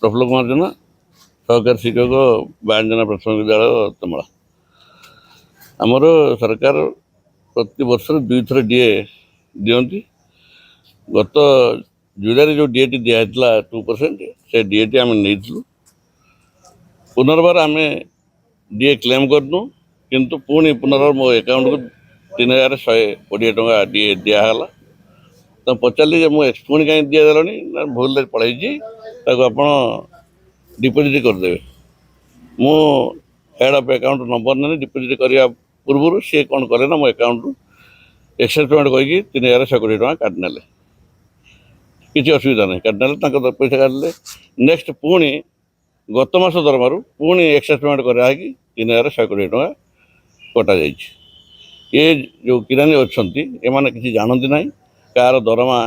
प्रफुल्ल कुमार जेना सहकारी शिक्षक बायंजना प्राथमिक विद्यालय तमला। आमर सरकार प्रति वर्ष 2 थर डीए दिखती। गत जुलाई जो डीएटी दिखाला 2% से डीएटी आम नहीं पुनर्बार आम डीए क्लेम करनु किंतु पुणी पुनर्बार मो अकाउंट को 3120 टका डीए दिहला। तो पचारि मुझे पुणी कहीं दिदेल ना भूल पढ़ाई आप डिपोजिट करदे। मु हेड ऑफ अकाउंट नंबर ने डिपोजिट करने पूर्व सी कौन कले ना मो अकाउंट एक्सेस पेमेंट कहीकि 3120 टका काटि ना किसी असुविधा नहीं काटने पैसा काटिले। नेक्स्ट पुणी गत मास दरमार पुणी एक्सेस पेमेंट कराकि 3120 टका कटा ये जो किरानी अच्छा एमाने किसी जानती ना कार दरमा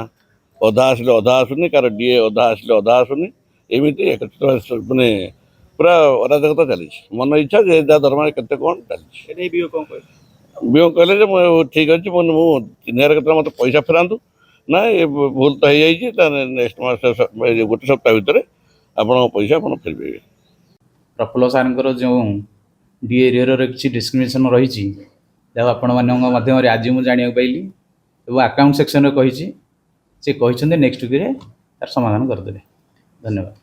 अधा आसिले अधा आसुनी कार डीए अधा आसिले अधा आसुनी एमती मानने पूरा अराजकता चली मन इच्छा जे जहाँ दरमा के कौन चली बीओ कहले ठीक अच्छे मुझे मत पैसा फेरातु ना ये भूल तो हो नेक्स्ट मास गोटे सप्ताह भितर आप पैसा आप फेरबे। प्रफुल्ल सार जो डीए एरियर किसी डिस्क्रिमिनेशन रही आपण माध्यम आज मुझे जाना पाइली और अकाउंट सेक्शन कही नेक्स्ट वीक तार समाधान करदे। धन्यवाद।